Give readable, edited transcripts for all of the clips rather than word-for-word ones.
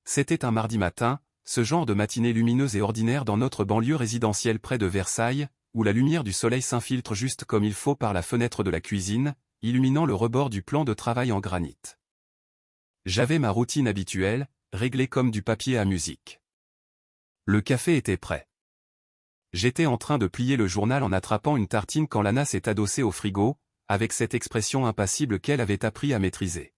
C'était un mardi matin, ce genre de matinée lumineuse et ordinaire dans notre banlieue résidentielle près de Versailles, où la lumière du soleil s'infiltre juste comme il faut par la fenêtre de la cuisine, illuminant le rebord du plan de travail en granit. J'avais ma routine habituelle, réglée comme du papier à musique. Le café était prêt. J'étais en train de plier le journal en attrapant une tartine quand Lana s'est adossée au frigo, avec cette expression impassible qu'elle avait appris à maîtriser.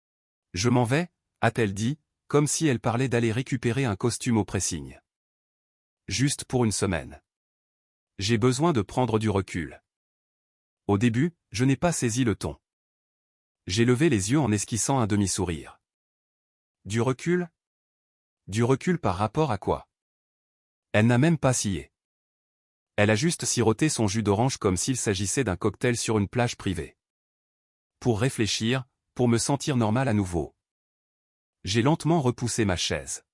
« Je m'en vais », a-t-elle dit, comme si elle parlait d'aller récupérer un costume au pressing. « Juste pour une semaine. J'ai besoin de prendre du recul. » Au début, je n'ai pas saisi le ton. J'ai levé les yeux en esquissant un demi-sourire. Du recul? Du recul par rapport à quoi? Elle n'a même pas scié. Elle a juste siroté son jus d'orange comme s'il s'agissait d'un cocktail sur une plage privée. Pour réfléchir, pour me sentir normal à nouveau. J'ai lentement repoussé ma chaise.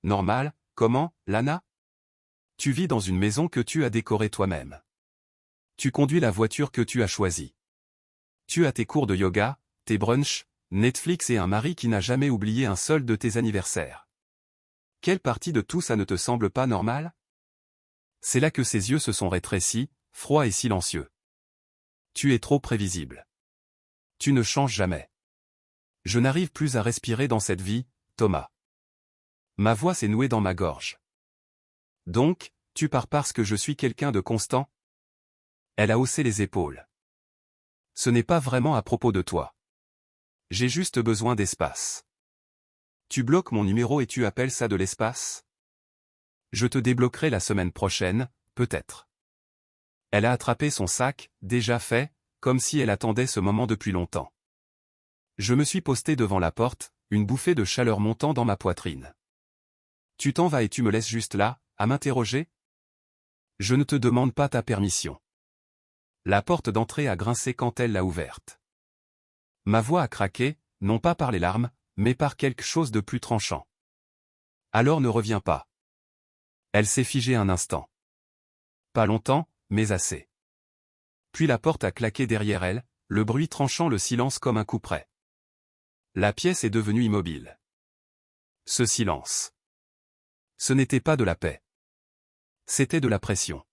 Normal, comment, Lana? Tu vis dans une maison que tu as décorée toi-même. Tu conduis la voiture que tu as choisie. Tu as tes cours de yoga, tes brunchs, Netflix et un mari qui n'a jamais oublié un seul de tes anniversaires. Quelle partie de tout ça ne te semble pas normale? C'est là que ses yeux se sont rétrécis, froids et silencieux. Tu es trop prévisible. Tu ne changes jamais. Je n'arrive plus à respirer dans cette vie, Thomas. Ma voix s'est nouée dans ma gorge. Donc, tu pars parce que je suis quelqu'un de constant? Elle a haussé les épaules. Ce n'est pas vraiment à propos de toi. J'ai juste besoin d'espace. Tu bloques mon numéro et tu appelles ça de l'espace? Je te débloquerai la semaine prochaine, peut-être. Elle a attrapé son sac, déjà fait, comme si elle attendait ce moment depuis longtemps. Je me suis posté devant la porte, une bouffée de chaleur montant dans ma poitrine. Tu t'en vas et tu me laisses juste là, à m'interroger? Je ne te demande pas ta permission. La porte d'entrée a grincé quand elle l'a ouverte. Ma voix a craqué, non pas par les larmes, mais par quelque chose de plus tranchant. Alors ne reviens pas. Elle s'est figée un instant. Pas longtemps, mais assez. Puis la porte a claqué derrière elle, le bruit tranchant le silence comme un couperet. La pièce est devenue immobile. Ce silence. Ce n'était pas de la paix. C'était de la pression.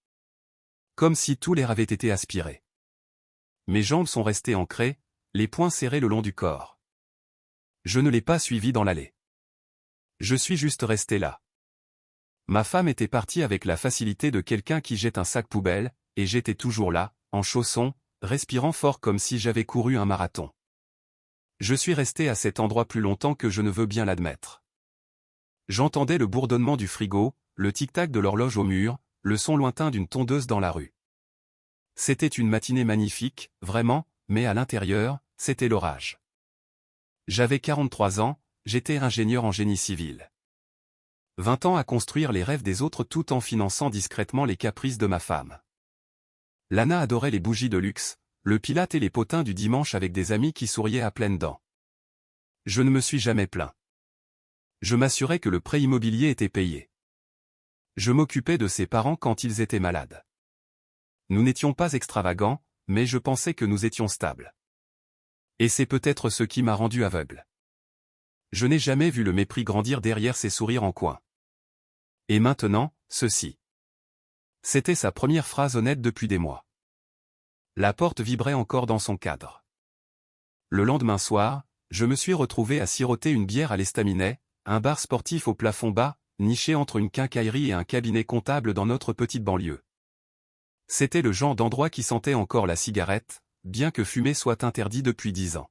Comme si tout l'air avait été aspiré. Mes jambes sont restées ancrées, les poings serrés le long du corps. Je ne l'ai pas suivi dans l'allée. Je suis juste resté là. Ma femme était partie avec la facilité de quelqu'un qui jette un sac poubelle, et j'étais toujours là, en chaussons, respirant fort comme si j'avais couru un marathon. Je suis resté à cet endroit plus longtemps que je ne veux bien l'admettre. J'entendais le bourdonnement du frigo, le tic-tac de l'horloge au mur, le son lointain d'une tondeuse dans la rue. C'était une matinée magnifique, vraiment, mais à l'intérieur, c'était l'orage. J'avais 43 ans, j'étais ingénieur en génie civil. 20 ans à construire les rêves des autres tout en finançant discrètement les caprices de ma femme. Lana adorait les bougies de luxe, le pilate et les potins du dimanche avec des amis qui souriaient à pleines dents. Je ne me suis jamais plaint. Je m'assurais que le prêt immobilier était payé. Je m'occupais de ses parents quand ils étaient malades. Nous n'étions pas extravagants, mais je pensais que nous étions stables. Et c'est peut-être ce qui m'a rendu aveugle. Je n'ai jamais vu le mépris grandir derrière ses sourires en coin. Et maintenant, ceci. C'était sa première phrase honnête depuis des mois. La porte vibrait encore dans son cadre. Le lendemain soir, je me suis retrouvé à siroter une bière à l'estaminet, un bar sportif au plafond bas, niché entre une quincaillerie et un cabinet comptable dans notre petite banlieue. C'était le genre d'endroit qui sentait encore la cigarette, bien que fumer soit interdit depuis 10 ans.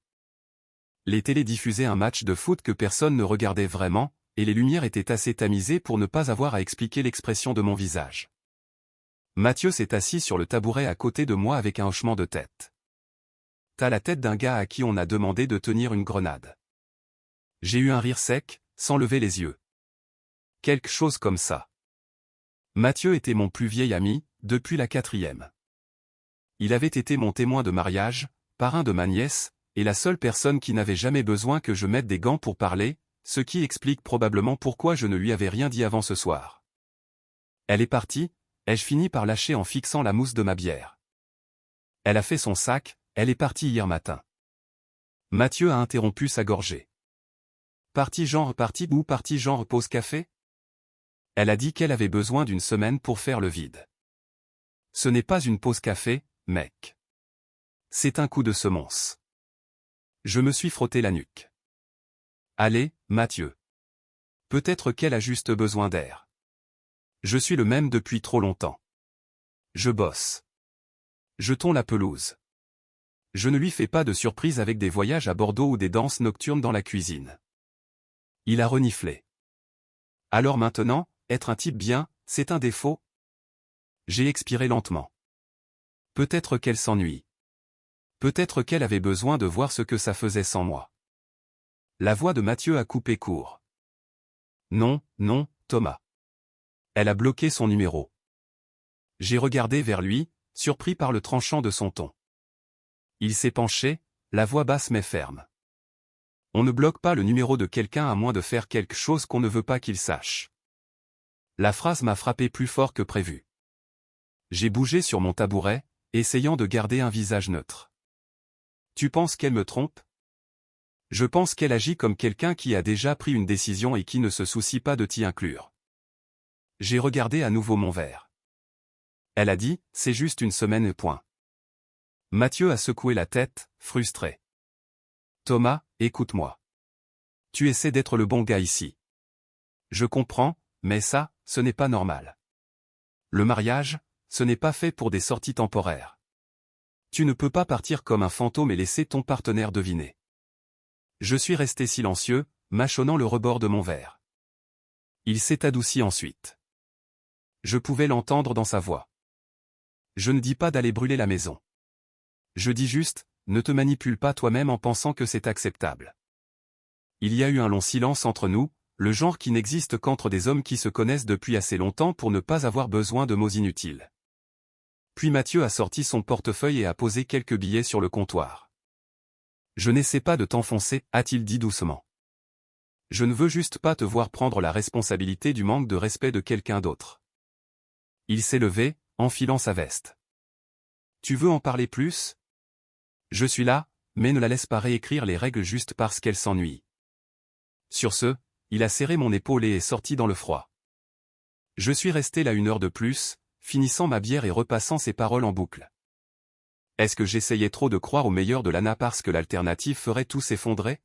Les télés diffusaient un match de foot que personne ne regardait vraiment, et les lumières étaient assez tamisées pour ne pas avoir à expliquer l'expression de mon visage. Mathieu s'est assis sur le tabouret à côté de moi avec un hochement de tête. T'as la tête d'un gars à qui on a demandé de tenir une grenade. J'ai eu un rire sec, sans lever les yeux. Quelque chose comme ça. Mathieu était mon plus vieil ami, depuis la 4e. Il avait été mon témoin de mariage, parrain de ma nièce, et la seule personne qui n'avait jamais besoin que je mette des gants pour parler, ce qui explique probablement pourquoi je ne lui avais rien dit avant ce soir. Elle est partie, ai-je fini par lâcher en fixant la mousse de ma bière. Elle a fait son sac, elle est partie hier matin. Mathieu a interrompu sa gorgée. Partie genre partie ou partie genre pause café? Elle a dit qu'elle avait besoin d'une semaine pour faire le vide. Ce n'est pas une pause café, mec. C'est un coup de semonce. Je me suis frotté la nuque. Allez, Mathieu. Peut-être qu'elle a juste besoin d'air. Je suis le même depuis trop longtemps. Je bosse. Jetons la pelouse. Je ne lui fais pas de surprise avec des voyages à Bordeaux ou des danses nocturnes dans la cuisine. Il a reniflé. Alors maintenant, être un type bien, c'est un défaut? J'ai expiré lentement. Peut-être qu'elle s'ennuie. Peut-être qu'elle avait besoin de voir ce que ça faisait sans moi. La voix de Mathieu a coupé court. Non, non, Thomas. Elle a bloqué son numéro. J'ai regardé vers lui, surpris par le tranchant de son ton. Il s'est penché, la voix basse mais ferme. On ne bloque pas le numéro de quelqu'un à moins de faire quelque chose qu'on ne veut pas qu'il sache. La phrase m'a frappé plus fort que prévu. J'ai bougé sur mon tabouret, essayant de garder un visage neutre. Tu penses qu'elle me trompe? Je pense qu'elle agit comme quelqu'un qui a déjà pris une décision et qui ne se soucie pas de t'y inclure. J'ai regardé à nouveau mon verre. Elle a dit, c'est juste une semaine et point. Mathieu a secoué la tête, frustré. Thomas, écoute-moi. Tu essaies d'être le bon gars ici. Je comprends, mais ça, ce n'est pas normal. Le mariage, ce n'est pas fait pour des sorties temporaires. Tu ne peux pas partir comme un fantôme et laisser ton partenaire deviner. Je suis resté silencieux, mâchonnant le rebord de mon verre. Il s'est adouci ensuite. Je pouvais l'entendre dans sa voix. Je ne dis pas d'aller brûler la maison. Je dis juste, ne te manipule pas toi-même en pensant que c'est acceptable. Il y a eu un long silence entre nous, le genre qui n'existe qu'entre des hommes qui se connaissent depuis assez longtemps pour ne pas avoir besoin de mots inutiles. Puis Mathieu a sorti son portefeuille et a posé quelques billets sur le comptoir. Je n'essaie pas de t'enfoncer, a-t-il dit doucement. Je ne veux juste pas te voir prendre la responsabilité du manque de respect de quelqu'un d'autre. Il s'est levé, enfilant sa veste. Tu veux en parler plus? Je suis là, mais ne la laisse pas réécrire les règles juste parce qu'elle s'ennuie. Sur ce, il a serré mon épaule et est sorti dans le froid. Je suis resté là 1 heure de plus, finissant ma bière et repassant ses paroles en boucle. Est-ce que j'essayais trop de croire au meilleur de Lana parce que l'alternative ferait tout s'effondrer?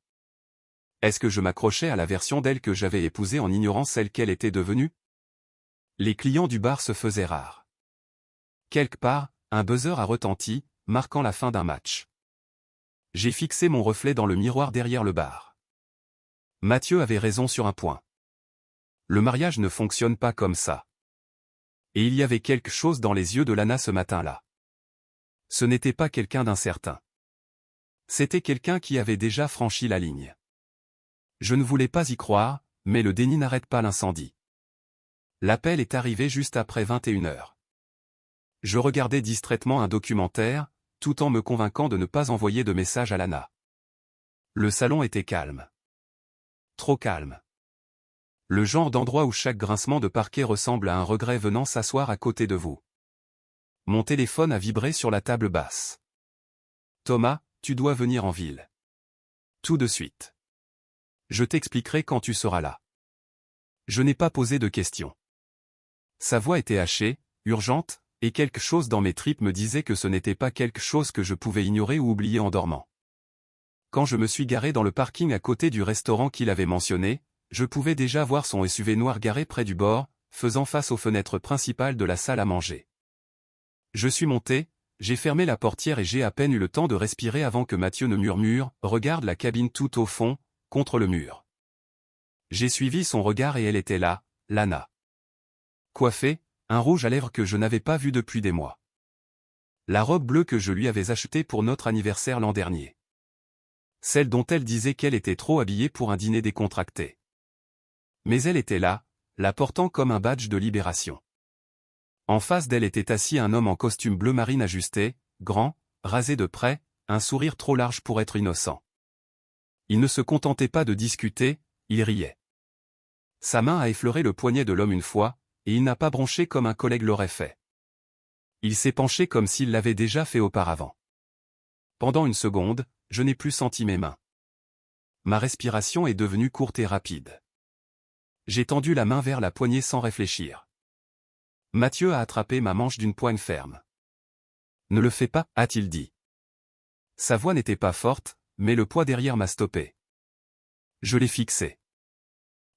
Est-ce que je m'accrochais à la version d'elle que j'avais épousée en ignorant celle qu'elle était devenue? Les clients du bar se faisaient rares. Quelque part, un buzzer a retenti, marquant la fin d'un match. J'ai fixé mon reflet dans le miroir derrière le bar. Mathieu avait raison sur un point. Le mariage ne fonctionne pas comme ça. Et il y avait quelque chose dans les yeux de Lana ce matin-là. Ce n'était pas quelqu'un d'incertain. C'était quelqu'un qui avait déjà franchi la ligne. Je ne voulais pas y croire, mais le déni n'arrête pas l'incendie. L'appel est arrivé juste après 21h. Je regardais distraitement un documentaire, tout en me convainquant de ne pas envoyer de message à Lana. Le salon était calme. Trop calme. Le genre d'endroit où chaque grincement de parquet ressemble à un regret venant s'asseoir à côté de vous. Mon téléphone a vibré sur la table basse. Thomas, tu dois venir en ville. Tout de suite. Je t'expliquerai quand tu seras là. Je n'ai pas posé de questions. Sa voix était hachée, urgente, et quelque chose dans mes tripes me disait que ce n'était pas quelque chose que je pouvais ignorer ou oublier en dormant. Quand je me suis garé dans le parking à côté du restaurant qu'il avait mentionné, je pouvais déjà voir son SUV noir garé près du bord, faisant face aux fenêtres principales de la salle à manger. Je suis monté, j'ai fermé la portière et j'ai à peine eu le temps de respirer avant que Mathieu ne murmure « Regarde la cabine tout au fond, contre le mur ». J'ai suivi son regard et elle était là, Lana. Coiffée, un rouge à lèvres que je n'avais pas vu depuis des mois. La robe bleue que je lui avais achetée pour notre anniversaire l'an dernier. Celle dont elle disait qu'elle était trop habillée pour un dîner décontracté. Mais elle était là, la portant comme un badge de libération. En face d'elle était assis un homme en costume bleu marine ajusté, grand, rasé de près, un sourire trop large pour être innocent. Il ne se contentait pas de discuter, il riait. Sa main a effleuré le poignet de l'homme une fois, et il n'a pas bronché comme un collègue l'aurait fait. Il s'est penché comme s'il l'avait déjà fait auparavant. Pendant une seconde, je n'ai plus senti mes mains. Ma respiration est devenue courte et rapide. J'ai tendu la main vers la poignée sans réfléchir. Mathieu a attrapé ma manche d'une poigne ferme. « Ne le fais pas, a-t-il dit. Sa voix n'était pas forte, mais le poids derrière m'a stoppé. Je l'ai fixé.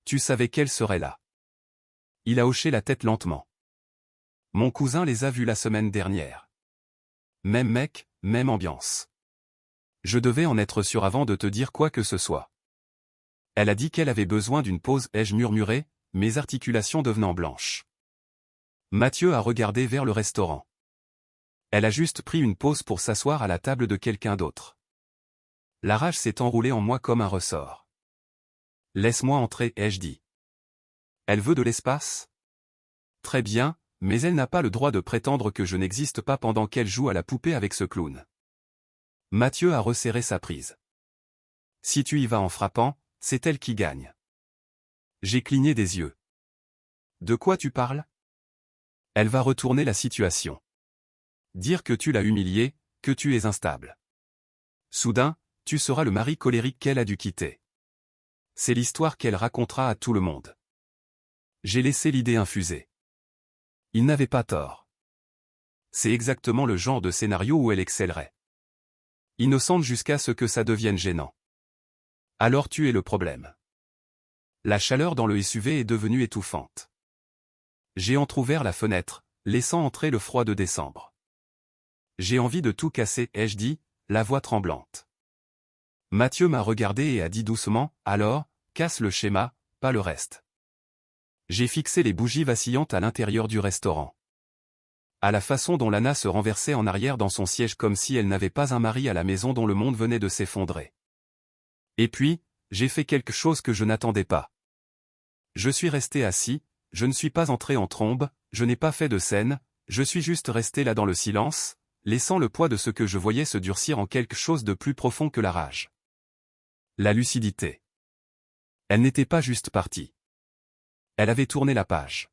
Tu savais qu'elle serait là. Il a hoché la tête lentement. Mon cousin les a vus la semaine dernière. Même mec, même ambiance. Je devais en être sûr avant de te dire quoi que ce soit. Elle a dit qu'elle avait besoin d'une pause, ai-je murmuré, mes articulations devenant blanches. Mathieu a regardé vers le restaurant. Elle a juste pris une pause pour s'asseoir à la table de quelqu'un d'autre. La rage s'est enroulée en moi comme un ressort. Laisse-moi entrer, ai-je dit. Elle veut de l'espace? Très bien, mais elle n'a pas le droit de prétendre que je n'existe pas pendant qu'elle joue à la poupée avec ce clown. Mathieu a resserré sa prise. Si tu y vas en frappant, c'est elle qui gagne. J'ai cligné des yeux. De quoi tu parles? Elle va retourner la situation. Dire que tu l'as humiliée, que tu es instable. Soudain, tu seras le mari colérique qu'elle a dû quitter. C'est l'histoire qu'elle racontera à tout le monde. J'ai laissé l'idée infuser. Il n'avait pas tort. C'est exactement le genre de scénario où elle excellerait. Innocente jusqu'à ce que ça devienne gênant. Alors tu es le problème. La chaleur dans le SUV est devenue étouffante. J'ai entrouvert la fenêtre, laissant entrer le froid de décembre. J'ai envie de tout casser, ai-je dit, la voix tremblante. Mathieu m'a regardé et a dit doucement, alors, casse le schéma, pas le reste. J'ai fixé les bougies vacillantes à l'intérieur du restaurant. À la façon dont Lana se renversait en arrière dans son siège comme si elle n'avait pas un mari à la maison dont le monde venait de s'effondrer. Et puis, j'ai fait quelque chose que je n'attendais pas. Je suis resté assis, je ne suis pas entré en trombe, je n'ai pas fait de scène, je suis juste resté là dans le silence, laissant le poids de ce que je voyais se durcir en quelque chose de plus profond que la rage. La lucidité. Elle n'était pas juste partie. Elle avait tourné la page.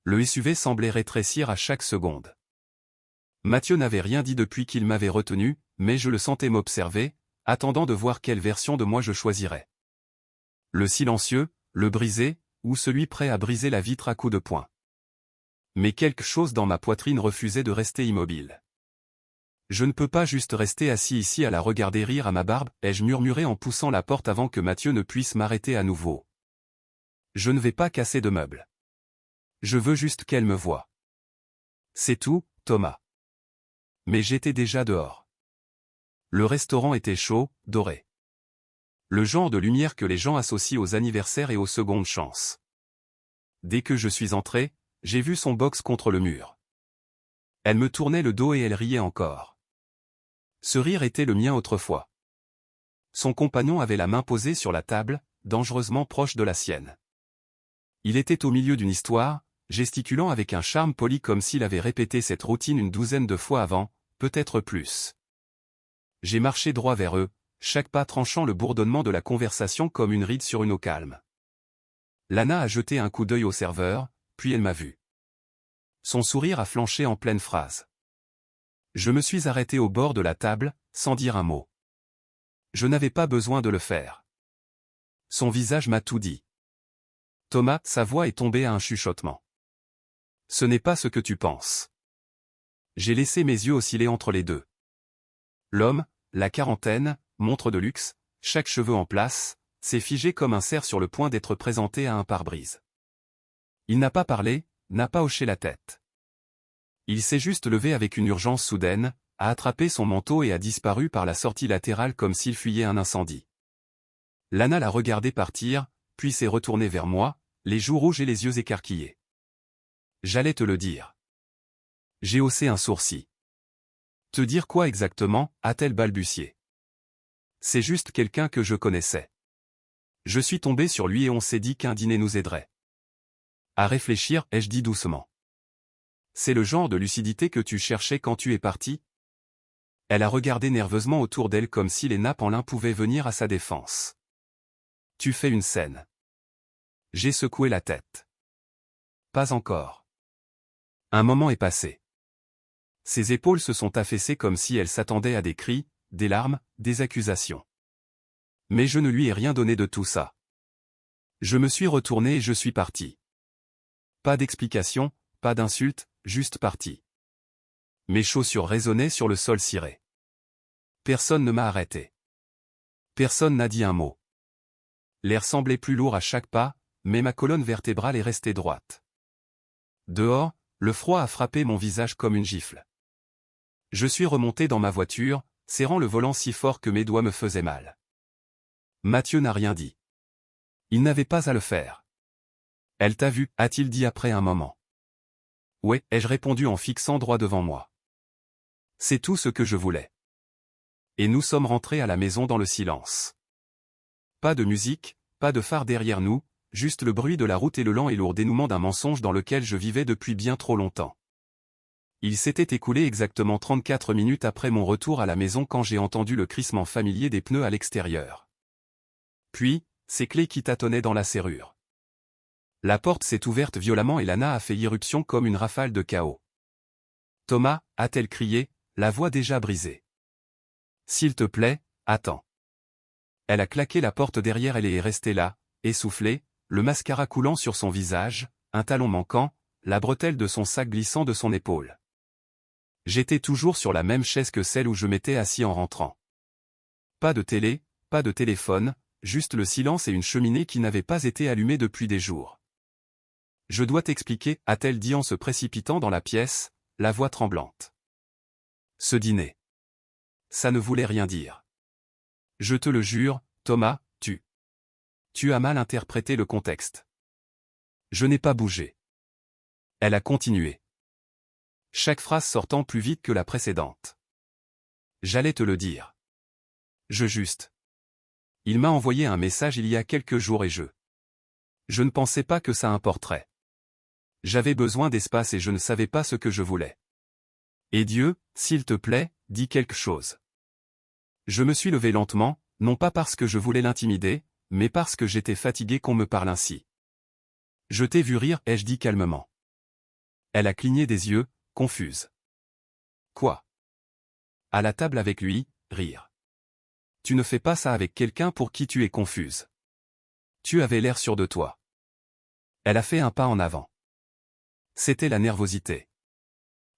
Le SUV semblait rétrécir à chaque seconde. Mathieu n'avait rien dit depuis qu'il m'avait retenu, mais je le sentais m'observer, attendant de voir quelle version de moi je choisirais. Le silencieux, le brisé, ou celui prêt à briser la vitre à coups de poing. Mais quelque chose dans ma poitrine refusait de rester immobile. Je ne peux pas juste rester assis ici à la regarder rire à ma barbe, ai-je murmuré en poussant la porte avant que Mathieu ne puisse m'arrêter à nouveau. Je ne vais pas casser de meubles. Je veux juste qu'elle me voie. C'est tout, Thomas. Mais j'étais déjà dehors. Le restaurant était chaud, doré. Le genre de lumière que les gens associent aux anniversaires et aux secondes chances. Dès que je suis entré, j'ai vu son box contre le mur. Elle me tournait le dos et elle riait encore. Ce rire était le mien autrefois. Son compagnon avait la main posée sur la table, dangereusement proche de la sienne. Il était au milieu d'une histoire, gesticulant avec un charme poli comme s'il avait répété cette routine une douzaine de fois avant, peut-être plus. J'ai marché droit vers eux, chaque pas tranchant le bourdonnement de la conversation comme une ride sur une eau calme. Lana a jeté un coup d'œil au serveur, puis elle m'a vu. Son sourire a flanché en pleine phrase. Je me suis arrêté au bord de la table, sans dire un mot. Je n'avais pas besoin de le faire. Son visage m'a tout dit. Thomas, sa voix est tombée à un chuchotement. Ce n'est pas ce que tu penses. J'ai laissé mes yeux osciller entre les deux. L'homme, la quarantaine, montre de luxe, chaque cheveu en place, s'est figé comme un cerf sur le point d'être présenté à un pare-brise. Il n'a pas parlé, n'a pas hoché la tête. Il s'est juste levé avec une urgence soudaine, a attrapé son manteau et a disparu par la sortie latérale comme s'il fuyait un incendie. Lana l'a regardé partir, puis s'est retournée vers moi, les joues rouges et les yeux écarquillés. J'allais te le dire. J'ai haussé un sourcil. Te dire quoi exactement, a-t-elle balbutié. C'est juste quelqu'un que je connaissais. Je suis tombé sur lui et on s'est dit qu'un dîner nous aiderait. À réfléchir, ai-je dit doucement. C'est le genre de lucidité que tu cherchais quand tu es parti? Elle a regardé nerveusement autour d'elle comme si les nappes en lin pouvaient venir à sa défense. Tu fais une scène. J'ai secoué la tête. Pas encore. Un moment est passé. Ses épaules se sont affaissées comme si elle s'attendait à des cris, des larmes, des accusations. Mais je ne lui ai rien donné de tout ça. Je me suis retourné et je suis parti. Pas d'explication, pas d'insulte, juste parti. Mes chaussures résonnaient sur le sol ciré. Personne ne m'a arrêté. Personne n'a dit un mot. L'air semblait plus lourd à chaque pas, mais ma colonne vertébrale est restée droite. Dehors, le froid a frappé mon visage comme une gifle. Je suis remonté dans ma voiture, serrant le volant si fort que mes doigts me faisaient mal. Mathieu n'a rien dit. Il n'avait pas à le faire. Elle t'a vu, a-t-il dit après un moment. Ouais, ai-je répondu en fixant droit devant moi. C'est tout ce que je voulais. Et nous sommes rentrés à la maison dans le silence. Pas de musique, pas de phare derrière nous, juste le bruit de la route et le lent et lourd dénouement d'un mensonge dans lequel je vivais depuis bien trop longtemps. Il s'était écoulé exactement 34 minutes après mon retour à la maison quand j'ai entendu le crissement familier des pneus à l'extérieur. Puis, ces clés qui tâtonnaient dans la serrure. La porte s'est ouverte violemment et Lana a fait irruption comme une rafale de chaos. « Thomas » a-t-elle crié, la voix déjà brisée. « S'il te plaît, attends. » Elle a claqué la porte derrière elle et est restée là, essoufflée, le mascara coulant sur son visage, un talon manquant, la bretelle de son sac glissant de son épaule. J'étais toujours sur la même chaise que celle où je m'étais assis en rentrant. Pas de télé, pas de téléphone, juste le silence et une cheminée qui n'avait pas été allumée depuis des jours. « Je dois t'expliquer » a-t-elle dit en se précipitant dans la pièce, la voix tremblante. Ce dîner. Ça ne voulait rien dire. Je te le jure, Thomas, tu as mal interprété le contexte. Je n'ai pas bougé. Elle a continué. Chaque phrase sortant plus vite que la précédente. J'allais te le dire. Il m'a envoyé un message il y a quelques jours et je ne pensais pas que ça importerait. J'avais besoin d'espace et je ne savais pas ce que je voulais. Et Dieu, s'il te plaît, dis quelque chose. Je me suis levé lentement, non pas parce que je voulais l'intimider, mais parce que j'étais fatigué qu'on me parle ainsi. Je t'ai vu rire, ai-je dit calmement. Elle a cligné des yeux, confuse. Quoi? À la table avec lui, rire. Tu ne fais pas ça avec quelqu'un pour qui tu es confuse. Tu avais l'air sûr de toi. Elle a fait un pas en avant. C'était la nervosité.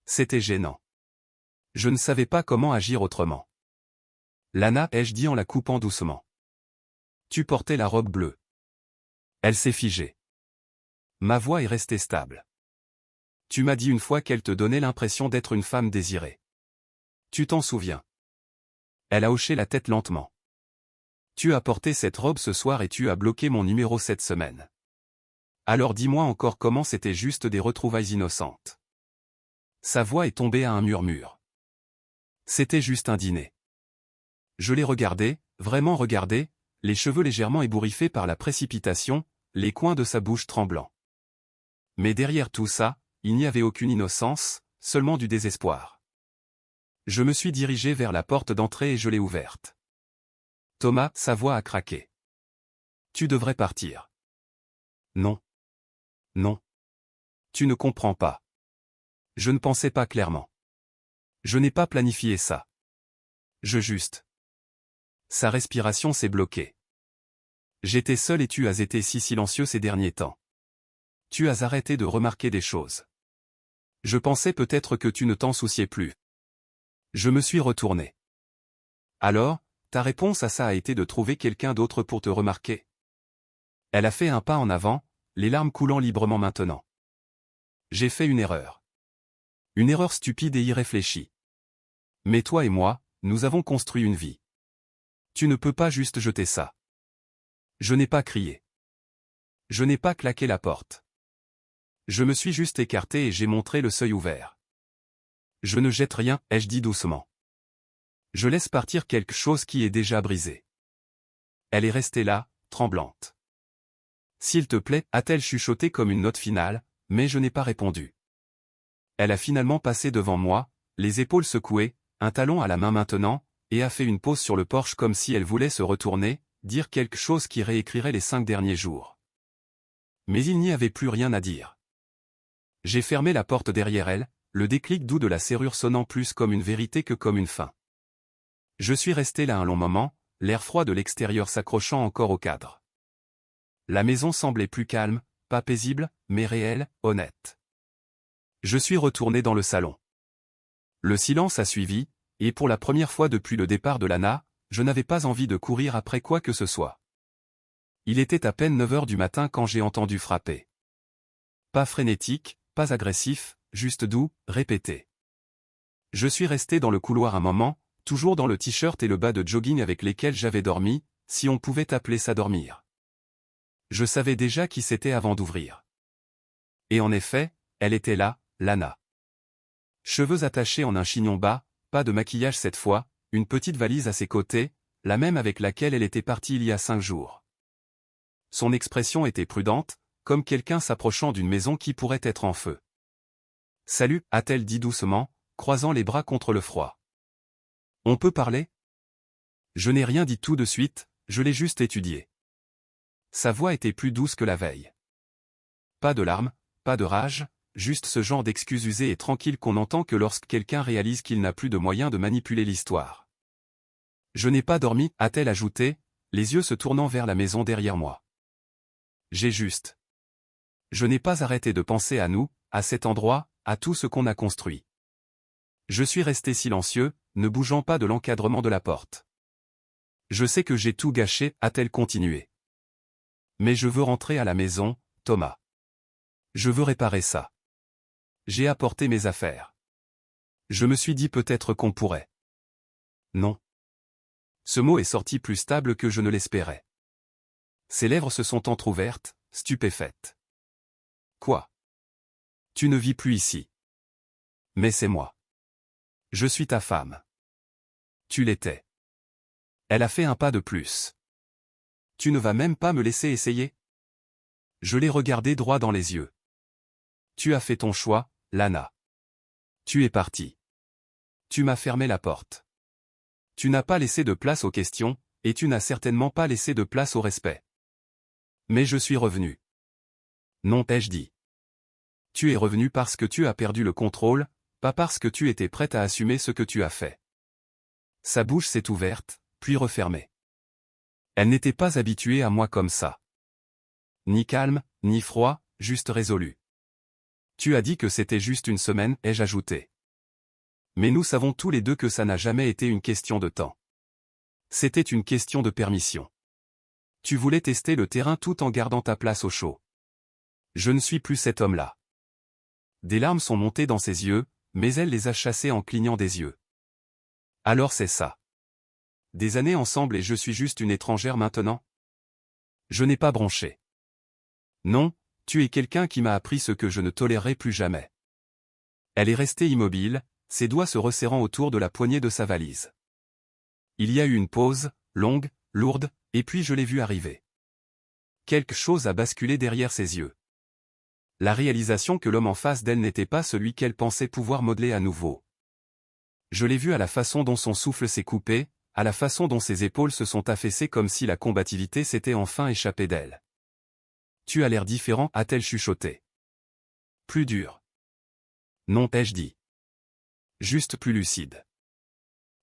C'était gênant. Je ne savais pas comment agir autrement. Lana, ai-je dit en la coupant doucement. Tu portais la robe bleue. Elle s'est figée. Ma voix est restée stable. Tu m'as dit une fois qu'elle te donnait l'impression d'être une femme désirée. Tu t'en souviens? Elle a hoché la tête lentement. Tu as porté cette robe ce soir et tu as bloqué mon numéro cette semaine. Alors dis-moi encore comment c'était juste des retrouvailles innocentes. Sa voix est tombée à un murmure. C'était juste un dîner. Je l'ai regardé, vraiment regardé, les cheveux légèrement ébouriffés par la précipitation, les coins de sa bouche tremblants. Mais derrière tout ça, il n'y avait aucune innocence, seulement du désespoir. Je me suis dirigé vers la porte d'entrée et je l'ai ouverte. Thomas, sa voix a craqué. Tu devrais partir. Non. Non. Tu ne comprends pas. Je ne pensais pas clairement. Je n'ai pas planifié ça. Sa respiration s'est bloquée. J'étais seul et tu as été si silencieux ces derniers temps. Tu as arrêté de remarquer des choses. Je pensais peut-être que tu ne t'en souciais plus. Je me suis retourné. Alors, ta réponse à ça a été de trouver quelqu'un d'autre pour te remarquer. Elle a fait un pas en avant, les larmes coulant librement maintenant. J'ai fait une erreur. Une erreur stupide et irréfléchie. Mais toi et moi, nous avons construit une vie. Tu ne peux pas juste jeter ça. Je n'ai pas crié. Je n'ai pas claqué la porte. Je me suis juste écarté et j'ai montré le seuil ouvert. Je ne jette rien, ai-je dit doucement. Je laisse partir quelque chose qui est déjà brisé. Elle est restée là, tremblante. S'il te plaît, a-t-elle chuchoté comme une note finale, mais je n'ai pas répondu. Elle a finalement passé devant moi, les épaules secouées, un talon à la main maintenant, et a fait une pause sur le porche comme si elle voulait se retourner, dire quelque chose qui réécrirait les 5 derniers jours. Mais il n'y avait plus rien à dire. J'ai fermé la porte derrière elle, le déclic doux de la serrure sonnant plus comme une vérité que comme une fin. Je suis resté là un long moment, l'air froid de l'extérieur s'accrochant encore au cadre. La maison semblait plus calme, pas paisible, mais réelle, honnête. Je suis retourné dans le salon. Le silence a suivi, et pour la première fois depuis le départ de Lana, je n'avais pas envie de courir après quoi que ce soit. Il était à peine 9 heures du matin quand j'ai entendu frapper. Pas frénétique, pas agressif, juste doux, répété. Je suis resté dans le couloir un moment, toujours dans le t-shirt et le bas de jogging avec lesquels j'avais dormi, si on pouvait appeler ça dormir. Je savais déjà qui c'était avant d'ouvrir. Et en effet, elle était là, Lana. Cheveux attachés en un chignon bas, pas de maquillage cette fois, une petite valise à ses côtés, la même avec laquelle elle était partie il y a 5 jours. Son expression était prudente, comme quelqu'un s'approchant d'une maison qui pourrait être en feu. « Salut » a-t-elle dit doucement, croisant les bras contre le froid. « On peut parler ?» Je n'ai rien dit tout de suite, je l'ai juste étudié. Sa voix était plus douce que la veille. Pas de larmes, pas de rage, juste ce genre d'excuse usée et tranquille qu'on entend que lorsque quelqu'un réalise qu'il n'a plus de moyens de manipuler l'histoire. « Je n'ai pas dormi » a-t-elle ajouté, les yeux se tournant vers la maison derrière moi. J'ai juste. Je n'ai pas arrêté de penser à nous, à cet endroit, à tout ce qu'on a construit. Je suis resté silencieux, ne bougeant pas de l'encadrement de la porte. Je sais que j'ai tout gâché, a-t-elle continué. Mais je veux rentrer à la maison, Thomas. Je veux réparer ça. J'ai apporté mes affaires. Je me suis dit peut-être qu'on pourrait. Non. Ce mot est sorti plus stable que je ne l'espérais. Ses lèvres se sont entr'ouvertes, stupéfaites. Quoi? Tu ne vis plus ici. Mais c'est moi. Je suis ta femme. Tu l'étais. Elle a fait un pas de plus. Tu ne vas même pas me laisser essayer? Je l'ai regardé droit dans les yeux. Tu as fait ton choix, Lana. Tu es partie. Tu m'as fermé la porte. Tu n'as pas laissé de place aux questions, et tu n'as certainement pas laissé de place au respect. Mais je suis revenu. Non, ai-je dit. Tu es revenu parce que tu as perdu le contrôle, pas parce que tu étais prête à assumer ce que tu as fait. Sa bouche s'est ouverte, puis refermée. Elle n'était pas habituée à moi comme ça. Ni calme, ni froid, juste résolu. Tu as dit que c'était juste une semaine, ai-je ajouté. Mais nous savons tous les deux que ça n'a jamais été une question de temps. C'était une question de permission. Tu voulais tester le terrain tout en gardant ta place au chaud. Je ne suis plus cet homme-là. Des larmes sont montées dans ses yeux, mais elle les a chassées en clignant des yeux. Alors c'est ça. Des années ensemble et je suis juste une étrangère maintenant? Je n'ai pas bronché. Non, tu es quelqu'un qui m'a appris ce que je ne tolérerai plus jamais. Elle est restée immobile, ses doigts se resserrant autour de la poignée de sa valise. Il y a eu une pause, longue, lourde, et puis je l'ai vue arriver. Quelque chose a basculé derrière ses yeux. La réalisation que l'homme en face d'elle n'était pas celui qu'elle pensait pouvoir modeler à nouveau. Je l'ai vu à la façon dont son souffle s'est coupé, à la façon dont ses épaules se sont affaissées comme si la combativité s'était enfin échappée d'elle. Tu as l'air différent, a-t-elle chuchoté. Plus dur. Non, ai-je dit. Juste plus lucide.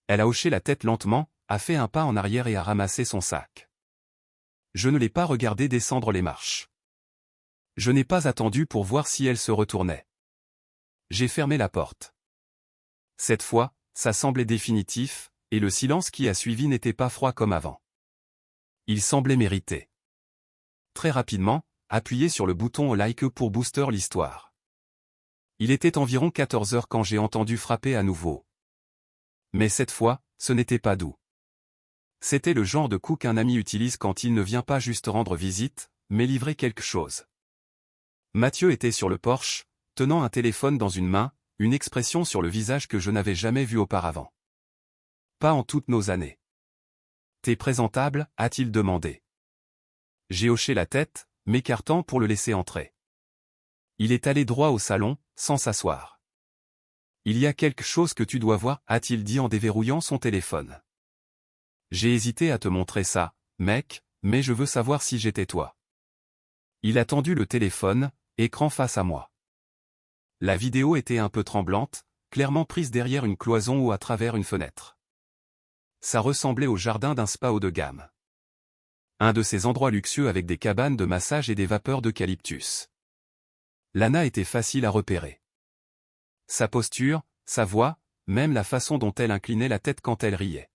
Elle a hoché la tête lentement, a fait un pas en arrière et a ramassé son sac. Je ne l'ai pas regardé descendre les marches. Je n'ai pas attendu pour voir si elle se retournait. J'ai fermé la porte. Cette fois, ça semblait définitif, et le silence qui a suivi n'était pas froid comme avant. Il semblait mérité. Très rapidement, appuyez sur le bouton like pour booster l'histoire. Il était environ 14 heures quand j'ai entendu frapper à nouveau. Mais cette fois, ce n'était pas doux. C'était le genre de coup qu'un ami utilise quand il ne vient pas juste rendre visite, mais livrer quelque chose. Mathieu était sur le porche, tenant un téléphone dans une main, une expression sur le visage que je n'avais jamais vue auparavant. Pas en toutes nos années. « T'es présentable » a-t-il demandé. J'ai hoché la tête, m'écartant pour le laisser entrer. Il est allé droit au salon, sans s'asseoir. « Il y a quelque chose que tu dois voir » a-t-il dit en déverrouillant son téléphone. J'ai hésité à te montrer ça, mec, mais je veux savoir si j'étais toi. Il a tendu le téléphone, écran face à moi. La vidéo était un peu tremblante, clairement prise derrière une cloison ou à travers une fenêtre. ça ressemblait au jardin d'un spa haut de gamme. Un de ces endroits luxueux avec des cabanes de massage et des vapeurs d'eucalyptus. Lana était facile à repérer. Sa posture, sa voix, même la façon dont elle inclinait la tête quand elle riait.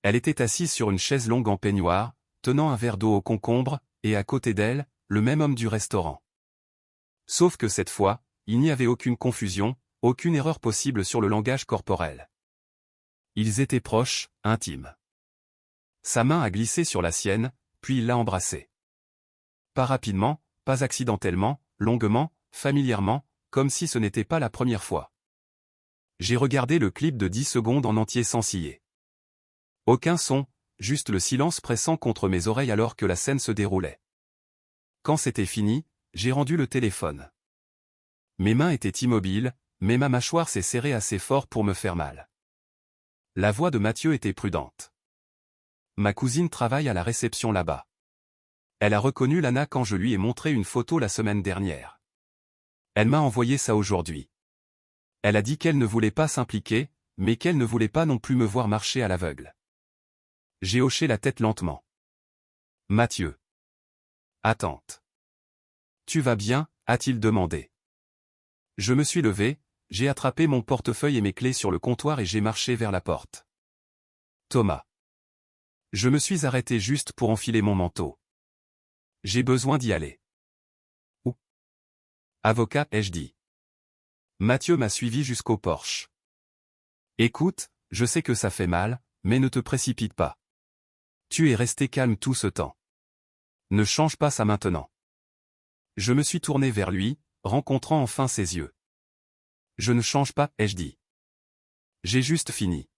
Elle était assise sur une chaise longue en peignoir, tenant un verre d'eau au concombre, et à côté d'elle, le même homme du restaurant. Sauf que cette fois, il n'y avait aucune confusion, aucune erreur possible sur le langage corporel. Ils étaient proches, intimes. Sa main a glissé sur la sienne, puis il l'a embrassée. Pas rapidement, pas accidentellement, longuement, familièrement, comme si ce n'était pas la première fois. J'ai regardé le clip de 10 secondes en entier sans ciller. Aucun son, juste le silence pressant contre mes oreilles alors que la scène se déroulait. Quand c'était fini, j'ai rendu le téléphone. Mes mains étaient immobiles, mais ma mâchoire s'est serrée assez fort pour me faire mal. La voix de Mathieu était prudente. Ma cousine travaille à la réception là-bas. Elle a reconnu Lana quand je lui ai montré une photo la semaine dernière. Elle m'a envoyé ça aujourd'hui. Elle a dit qu'elle ne voulait pas s'impliquer, mais qu'elle ne voulait pas non plus me voir marcher à l'aveugle. J'ai hoché la tête lentement. Mathieu. Attente. Tu vas bien, a-t-il demandé. Je me suis levé, j'ai attrapé mon portefeuille et mes clés sur le comptoir et j'ai marché vers la porte. Thomas. Je me suis arrêté juste pour enfiler mon manteau. J'ai besoin d'y aller. Où? Avocat, ai-je dit. Mathieu m'a suivi jusqu'au porche. Écoute, je sais que ça fait mal, mais ne te précipite pas. Tu es resté calme tout ce temps. Ne change pas ça maintenant. Je me suis tourné vers lui, rencontrant enfin ses yeux. Je ne change pas, ai-je dit. J'ai juste fini.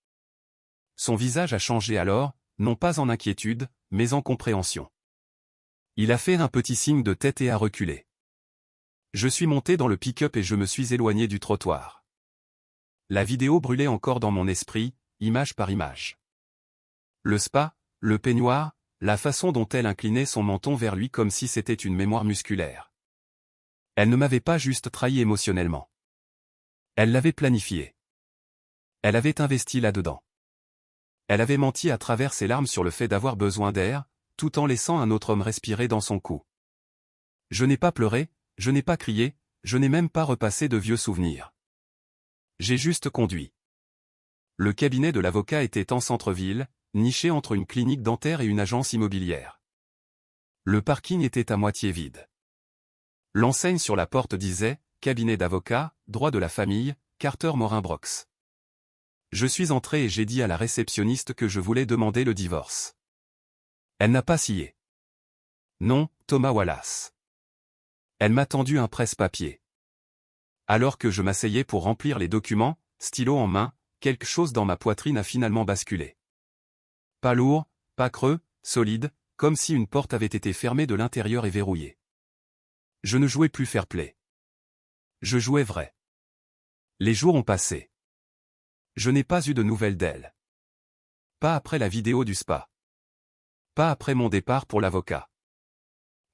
Son visage a changé alors, non pas en inquiétude, mais en compréhension. Il a fait un petit signe de tête et a reculé. Je suis monté dans le pick-up et je me suis éloigné du trottoir. La vidéo brûlait encore dans mon esprit, image par image. Le spa, le peignoir, la façon dont elle inclinait son menton vers lui comme si c'était une mémoire musculaire. Elle ne m'avait pas juste trahi émotionnellement. Elle l'avait planifié. Elle avait investi là-dedans. Elle avait menti à travers ses larmes sur le fait d'avoir besoin d'air, tout en laissant un autre homme respirer dans son cou. Je n'ai pas pleuré, je n'ai pas crié, je n'ai même pas repassé de vieux souvenirs. J'ai juste conduit. Le cabinet de l'avocat était en centre-ville, niché entre une clinique dentaire et une agence immobilière. Le parking était à moitié vide. L'enseigne sur la porte disait « Cabinet d'avocat, droit de la famille, Carter Morin Brox ». Je suis entré et j'ai dit à la réceptionniste que je voulais demander le divorce. Elle n'a pas scié. Non, Thomas Wallace. Elle m'a tendu un presse-papier. Alors que je m'asseyais pour remplir les documents, stylo en main, quelque chose dans ma poitrine a finalement basculé. Pas lourd, pas creux, solide, comme si une porte avait été fermée de l'intérieur et verrouillée. Je ne jouais plus fair-play. Je jouais vrai. Les jours ont passé. Je n'ai pas eu de nouvelles d'elle. Pas après la vidéo du spa. Pas après mon départ pour l'avocat.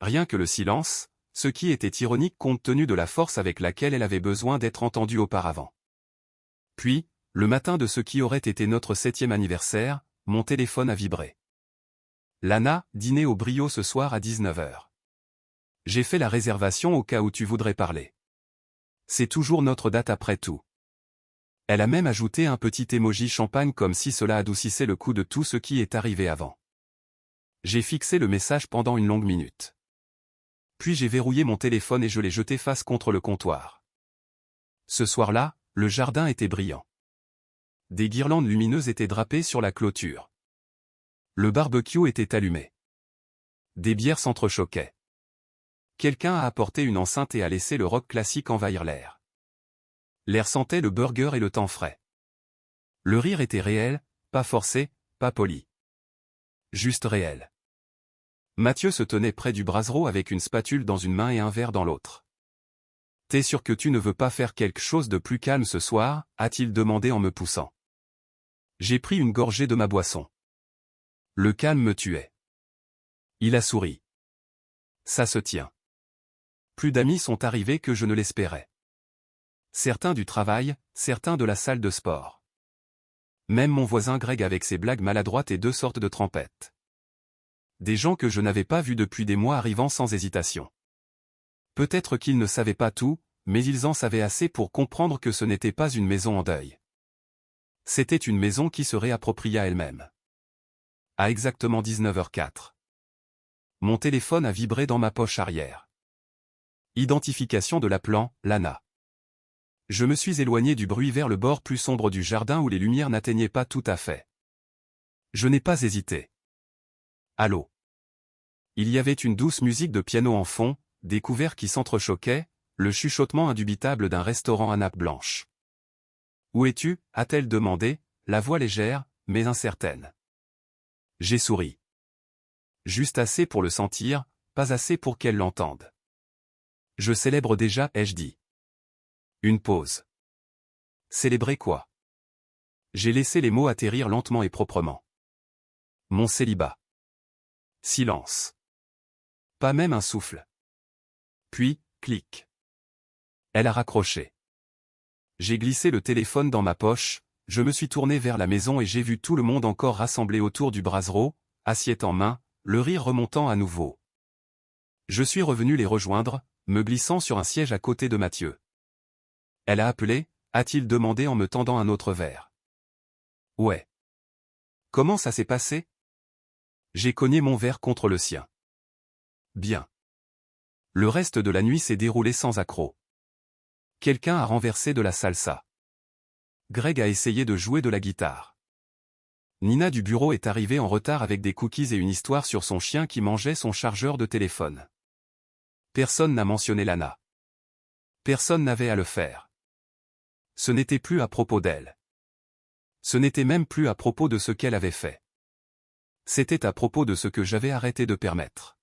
Rien que le silence, ce qui était ironique compte tenu de la force avec laquelle elle avait besoin d'être entendue auparavant. Puis, le matin de ce qui aurait été notre 7e anniversaire, mon téléphone a vibré. Lana, dîner au Brio ce soir à 19h. J'ai fait la réservation au cas où tu voudrais parler. C'est toujours notre date après tout. Elle a même ajouté un petit emoji champagne comme si cela adoucissait le coup de tout ce qui est arrivé avant. J'ai fixé le message pendant une longue minute. Puis j'ai verrouillé mon téléphone et je l'ai jeté face contre le comptoir. Ce soir-là, le jardin était brillant. Des guirlandes lumineuses étaient drapées sur la clôture. Le barbecue était allumé. Des bières s'entrechoquaient. Quelqu'un a apporté une enceinte et a laissé le rock classique envahir l'air. L'air sentait le burger et le temps frais. Le rire était réel, pas forcé, pas poli. Juste réel. Mathieu se tenait près du brasero avec une spatule dans une main et un verre dans l'autre. « T'es sûr que tu ne veux pas faire quelque chose de plus calme ce soir ?» a-t-il demandé en me poussant. J'ai pris une gorgée de ma boisson. Le calme me tuait. Il a souri. Ça se tient. Plus d'amis sont arrivés que je ne l'espérais. Certains du travail, certains de la salle de sport. Même mon voisin Greg avec ses blagues maladroites et 2 sortes de trempettes. Des gens que je n'avais pas vus depuis des mois arrivant sans hésitation. Peut-être qu'ils ne savaient pas tout, mais ils en savaient assez pour comprendre que ce n'était pas une maison en deuil. C'était une maison qui se réappropria elle-même. À exactement 19h04. Mon téléphone a vibré dans ma poche arrière. Identification de l'appelant, Lana. Je me suis éloigné du bruit vers le bord plus sombre du jardin où les lumières n'atteignaient pas tout à fait. Je n'ai pas hésité. Allô. Il y avait une douce musique de piano en fond, des couverts qui s'entrechoquaient, le chuchotement indubitable d'un restaurant à nappe blanche. Où es-tu? A-t-elle demandé, la voix légère, mais incertaine. J'ai souri. Juste assez pour le sentir, pas assez pour qu'elle l'entende. Je célèbre déjà, ai-je dit. Une pause. Célébrer quoi? J'ai laissé les mots atterrir lentement et proprement. Mon célibat. Silence. Pas même un souffle. Puis, clic. Elle a raccroché. J'ai glissé le téléphone dans ma poche, je me suis tourné vers la maison et j'ai vu tout le monde encore rassemblé autour du brasero, assiette en main, le rire remontant à nouveau. Je suis revenu les rejoindre, me glissant sur un siège à côté de Mathieu. Elle a appelé, a-t-il demandé en me tendant un autre verre. Ouais. Comment ça s'est passé? J'ai cogné mon verre contre le sien. Bien. Le reste de la nuit s'est déroulé sans accroc. Quelqu'un a renversé de la salsa. Greg a essayé de jouer de la guitare. Nina du bureau est arrivée en retard avec des cookies et une histoire sur son chien qui mangeait son chargeur de téléphone. Personne n'a mentionné Lana. Personne n'avait à le faire. Ce n'était plus à propos d'elle. Ce n'était même plus à propos de ce qu'elle avait fait. C'était à propos de ce que j'avais arrêté de permettre.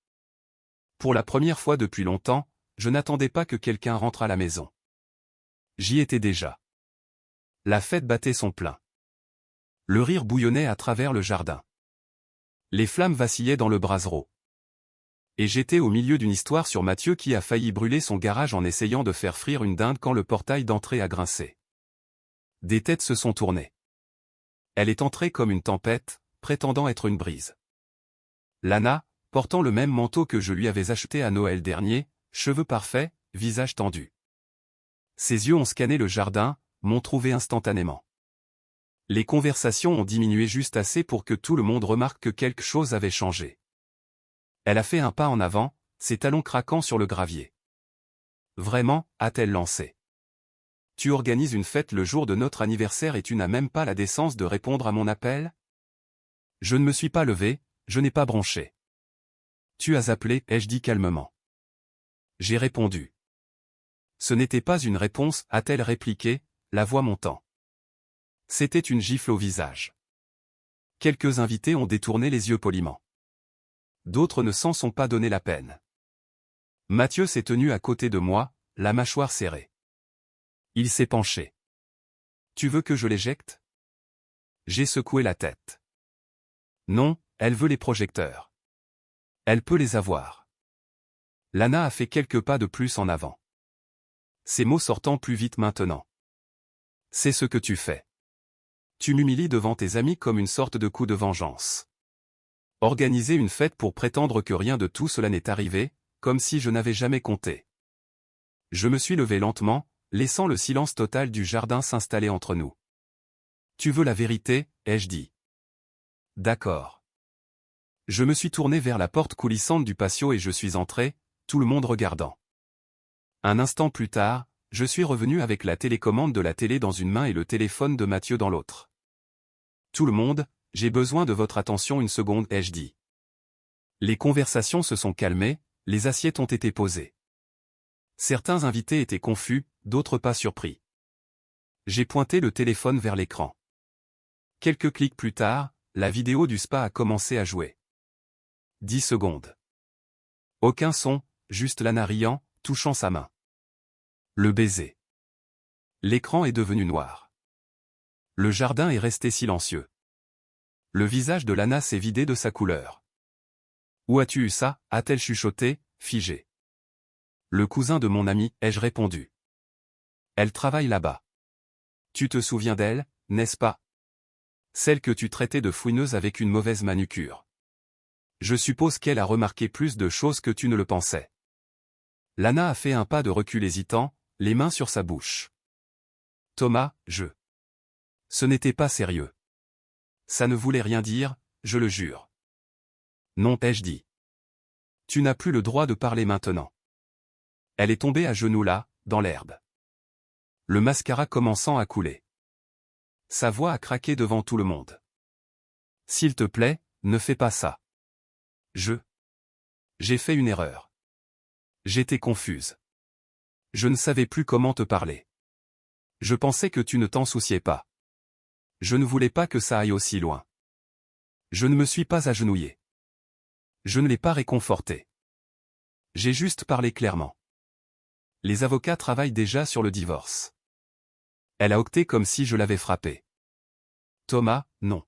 Pour la première fois depuis longtemps, je n'attendais pas que quelqu'un rentre à la maison. J'y étais déjà. La fête battait son plein. Le rire bouillonnait à travers le jardin. Les flammes vacillaient dans le brasero. Et j'étais au milieu d'une histoire sur Mathieu qui a failli brûler son garage en essayant de faire frire une dinde quand le portail d'entrée a grincé. Des têtes se sont tournées. Elle est entrée comme une tempête, prétendant être une brise. Lana, portant le même manteau que je lui avais acheté à Noël dernier, cheveux parfaits, visage tendu. Ses yeux ont scanné le jardin, m'ont trouvé instantanément. Les conversations ont diminué juste assez pour que tout le monde remarque que quelque chose avait changé. Elle a fait un pas en avant, ses talons craquant sur le gravier. Vraiment, a-t-elle lancé. Tu organises une fête le jour de notre anniversaire et tu n'as même pas la décence de répondre à mon appel? Je ne me suis pas levé, je n'ai pas bronché. Tu as appelé, ai-je dit calmement. J'ai répondu. Ce n'était pas une réponse, a-t-elle répliqué, la voix montant. C'était une gifle au visage. Quelques invités ont détourné les yeux poliment. D'autres ne s'en sont pas donné la peine. Mathieu s'est tenu à côté de moi, la mâchoire serrée. Il s'est penché. Tu veux que je l'éjecte? J'ai secoué la tête. Non, elle veut les projecteurs. Elle peut les avoir. Lana a fait quelques pas de plus en avant. Ses mots sortant plus vite maintenant. C'est ce que tu fais. Tu m'humilies devant tes amis comme une sorte de coup de vengeance. Organiser une fête pour prétendre que rien de tout cela n'est arrivé, comme si je n'avais jamais compté. Je me suis levé lentement, laissant le silence total du jardin s'installer entre nous. Tu veux la vérité, ai-je dit. D'accord. Je me suis tourné vers la porte coulissante du patio et je suis entré, tout le monde regardant. Un instant plus tard, je suis revenu avec la télécommande de la télé dans une main et le téléphone de Mathieu dans l'autre. Tout le monde, j'ai besoin de votre attention une seconde, ai-je dit. Les conversations se sont calmées, les assiettes ont été posées. Certains invités étaient confus, d'autres pas surpris. J'ai pointé le téléphone vers l'écran. Quelques clics plus tard, la vidéo du spa a commencé à jouer. 10 secondes. Aucun son, juste Lana riant, touchant sa main. Le baiser. L'écran est devenu noir. Le jardin est resté silencieux. Le visage de Lana s'est vidé de sa couleur. Où as-tu eu ça? A-t-elle chuchoté, figée. Le cousin de mon ami, ai-je répondu. Elle travaille là-bas. Tu te souviens d'elle, n'est-ce pas? Celle que tu traitais de fouineuse avec une mauvaise manucure. Je suppose qu'elle a remarqué plus de choses que tu ne le pensais. Lana a fait un pas de recul hésitant, les mains sur sa bouche. Thomas, Ce n'était pas sérieux. Ça ne voulait rien dire, je le jure. Non, ai-je dit. Tu n'as plus le droit de parler maintenant. Elle est tombée à genoux là, dans l'herbe. Le mascara commençant à couler. Sa voix a craqué devant tout le monde. S'il te plaît, ne fais pas ça. J'ai fait une erreur. J'étais confuse. Je ne savais plus comment te parler. Je pensais que tu ne t'en souciais pas. Je ne voulais pas que ça aille aussi loin. Je ne me suis pas agenouillé. Je ne l'ai pas réconforté. J'ai juste parlé clairement. Les avocats travaillent déjà sur le divorce. Elle a octé comme si je l'avais frappé. Thomas, non.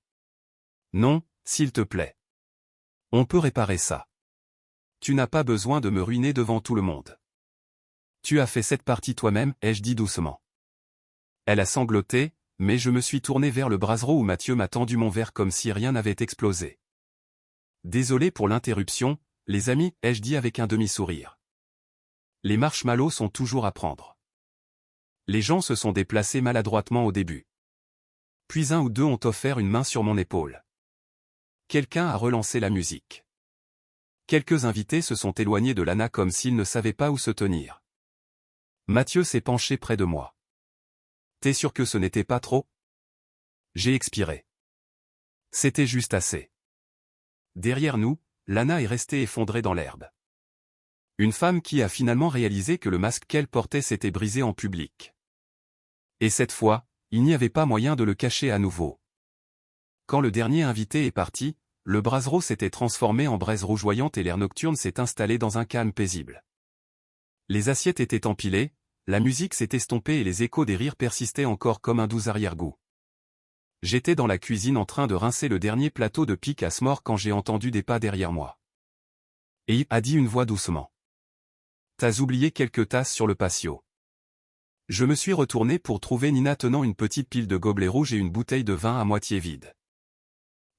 Non, s'il te plaît. On peut réparer ça. Tu n'as pas besoin de me ruiner devant tout le monde. Tu as fait cette partie toi-même, ai-je dit doucement. Elle a sangloté, mais je me suis tourné vers le brasero où Mathieu m'a tendu mon verre comme si rien n'avait explosé. Désolé pour l'interruption, les amis, ai-je dit avec un demi-sourire. Les marshmallows sont toujours à prendre. Les gens se sont déplacés maladroitement au début. Puis un ou deux ont offert une main sur mon épaule. Quelqu'un a relancé la musique. Quelques invités se sont éloignés de Lana comme s'ils ne savaient pas où se tenir. Mathieu s'est penché près de moi. T'es sûr que ce n'était pas trop? J'ai expiré. C'était juste assez. Derrière nous, Lana est restée effondrée dans l'herbe. Une femme qui a finalement réalisé que le masque qu'elle portait s'était brisé en public. Et cette fois, il n'y avait pas moyen de le cacher à nouveau. Quand le dernier invité est parti, le brasero s'était transformé en braise rougeoyante et l'air nocturne s'est installé dans un calme paisible. Les assiettes étaient empilées, la musique s'est estompée et les échos des rires persistaient encore comme un doux arrière-goût. J'étais dans la cuisine en train de rincer le dernier plateau de pique à s'more quand j'ai entendu des pas derrière moi. Et a dit une voix doucement. T'as oublié quelques tasses sur le patio. Je me suis retourné pour trouver Nina tenant une petite pile de gobelets rouges et une bouteille de vin à moitié vide.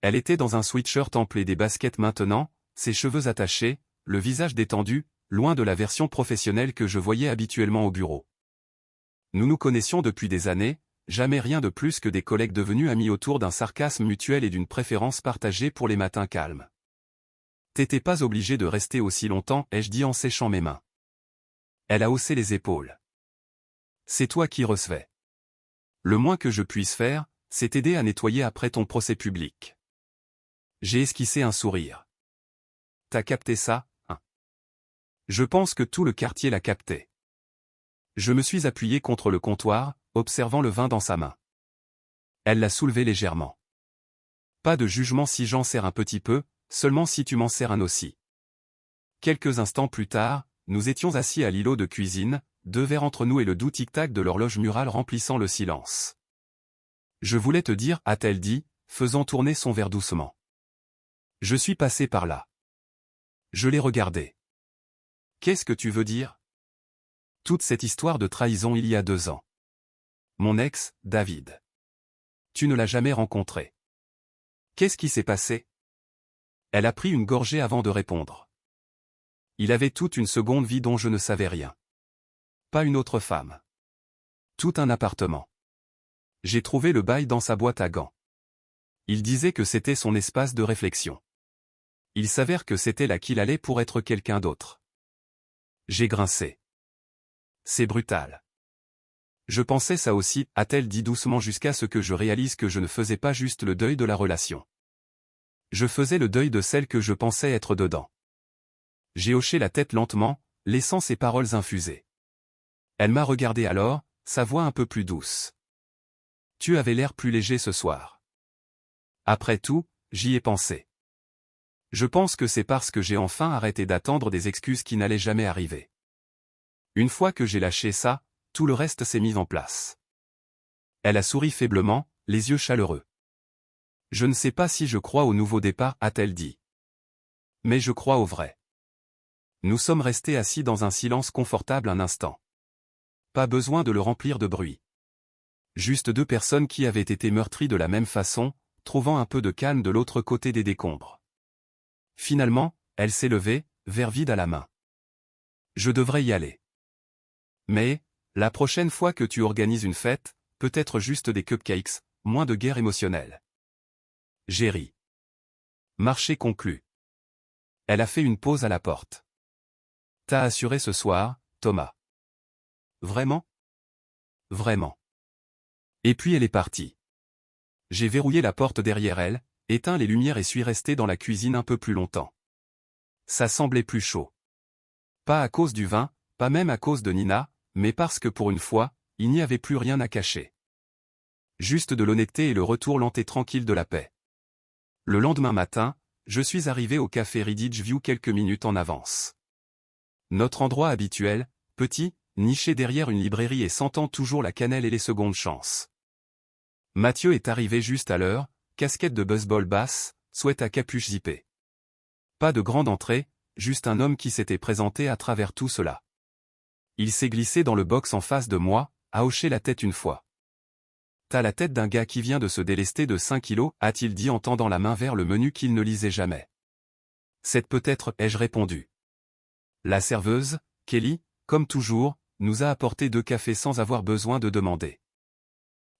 Elle était dans un sweatshirt empli et des baskets maintenant, ses cheveux attachés, le visage détendu, loin de la version professionnelle que je voyais habituellement au bureau. Nous nous connaissions depuis des années, jamais rien de plus que des collègues devenus amis autour d'un sarcasme mutuel et d'une préférence partagée pour les matins calmes. T'étais pas obligé de rester aussi longtemps, ai-je dit en séchant mes mains. Elle a haussé les épaules. C'est toi qui recevais. Le moins que je puisse faire, c'est t'aider à nettoyer après ton procès public. J'ai esquissé un sourire. T'as capté ça, hein? Je pense que tout le quartier l'a capté. Je me suis appuyé contre le comptoir, observant le vin dans sa main. Elle l'a soulevé légèrement. Pas de jugement si j'en sers un petit peu, seulement si tu m'en sers un aussi. Quelques instants plus tard, nous étions assis à l'îlot de cuisine, deux verres entre nous et le doux tic-tac de l'horloge murale remplissant le silence. Je voulais te dire, a-t-elle dit, faisant tourner son verre doucement. Je suis passé par là. Je l'ai regardé. Qu'est-ce que tu veux dire? Toute cette histoire de trahison il y a 2 ans. Mon ex, David. Tu ne l'as jamais rencontré. Qu'est-ce qui s'est passé? Elle a pris une gorgée avant de répondre. Il avait toute une seconde vie dont je ne savais rien. Pas une autre femme. Tout un appartement. J'ai trouvé le bail dans sa boîte à gants. Il disait que c'était son espace de réflexion. Il s'avère que c'était là qu'il allait pour être quelqu'un d'autre. J'ai grincé. C'est brutal. Je pensais ça aussi, a-t-elle dit doucement jusqu'à ce que je réalise que je ne faisais pas juste le deuil de la relation. Je faisais le deuil de celle que je pensais être dedans. J'ai hoché la tête lentement, laissant ses paroles infuser. Elle m'a regardé alors, sa voix un peu plus douce. Tu avais l'air plus léger ce soir. Après tout, j'y ai pensé. Je pense que c'est parce que j'ai enfin arrêté d'attendre des excuses qui n'allaient jamais arriver. Une fois que j'ai lâché ça, tout le reste s'est mis en place. Elle a souri faiblement, les yeux chaleureux. Je ne sais pas si je crois au nouveau départ, a-t-elle dit. Mais je crois au vrai. Nous sommes restés assis dans un silence confortable un instant. Pas besoin de le remplir de bruit. Juste 2 personnes qui avaient été meurtries de la même façon, trouvant un peu de calme de l'autre côté des décombres. Finalement, elle s'est levée, verre vide à la main. Je devrais y aller. Mais, la prochaine fois que tu organises une fête, peut-être juste des cupcakes, moins de guerre émotionnelle. J'ai ri. Marché conclu. Elle a fait une pause à la porte. T'as assuré ce soir, Thomas. Vraiment? Vraiment. Et puis elle est partie. J'ai verrouillé la porte derrière elle, éteint les lumières et suis resté dans la cuisine un peu plus longtemps. Ça semblait plus chaud. Pas à cause du vin, pas même à cause de Nina, mais parce que pour une fois, il n'y avait plus rien à cacher. Juste de l'honnêteté et le retour lent et tranquille de la paix. Le lendemain matin, je suis arrivé au café Ridge View quelques minutes en avance. Notre endroit habituel, petit, niché derrière une librairie et sentant toujours la cannelle et les secondes chances. Mathieu est arrivé juste à l'heure, casquette de baseball basse, sweat à capuche zippée. Pas de grande entrée, juste un homme qui s'était présenté à travers tout cela. Il s'est glissé dans le box en face de moi, a hoché la tête une fois. T'as la tête d'un gars qui vient de se délester de 5 kilos, a-t-il dit en tendant la main vers le menu qu'il ne lisait jamais. C'est peut-être, ai-je répondu. La serveuse, Kelly, comme toujours, nous a apporté 2 cafés sans avoir besoin de demander.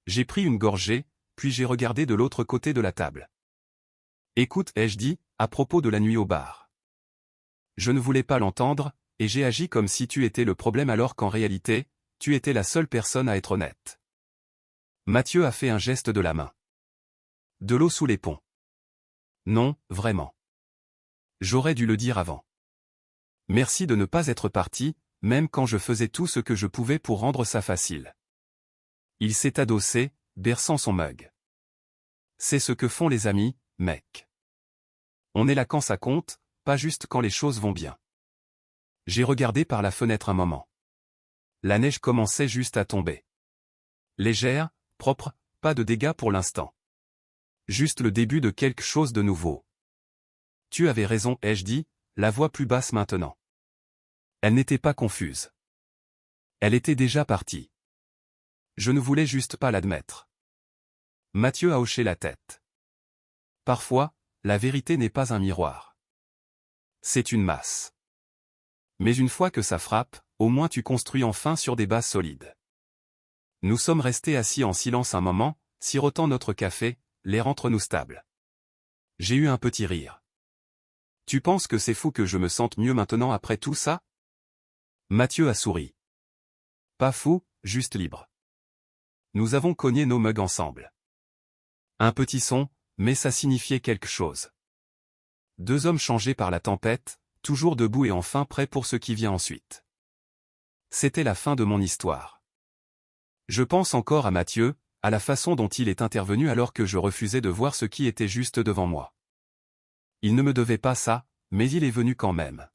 J'ai pris une gorgée, puis j'ai regardé de l'autre côté de la table. Écoute, ai-je dit, à propos de la nuit au bar. Je ne voulais pas l'entendre, et j'ai agi comme si tu étais le problème alors qu'en réalité, tu étais la seule personne à être honnête. Mathieu a fait un geste de la main. De l'eau sous les ponts. Non, vraiment. J'aurais dû le dire avant. Merci de ne pas être parti, même quand je faisais tout ce que je pouvais pour rendre ça facile. Il s'est adossé, berçant son mug. C'est ce que font les amis, mec. On est là quand ça compte, pas juste quand les choses vont bien. J'ai regardé par la fenêtre un moment. La neige commençait juste à tomber. Légère, propre, pas de dégâts pour l'instant. Juste le début de quelque chose de nouveau. Tu avais raison, ai-je dit, la voix plus basse maintenant. Elle n'était pas confuse. Elle était déjà partie. Je ne voulais juste pas l'admettre. Mathieu a hoché la tête. Parfois, la vérité n'est pas un miroir. C'est une masse. Mais une fois que ça frappe, au moins tu construis enfin sur des bases solides. Nous sommes restés assis en silence un moment, sirotant notre café, l'air entre nous stable. J'ai eu un petit rire. Tu penses que c'est fou que je me sente mieux maintenant après tout ça? Mathieu a souri. Pas fou, juste libre. Nous avons cogné nos mugs ensemble. Un petit son, mais ça signifiait quelque chose. 2 hommes changés par la tempête, toujours debout et enfin prêts pour ce qui vient ensuite. C'était la fin de mon histoire. Je pense encore à Mathieu, à la façon dont il est intervenu alors que je refusais de voir ce qui était juste devant moi. Il ne me devait pas ça, mais il est venu quand même.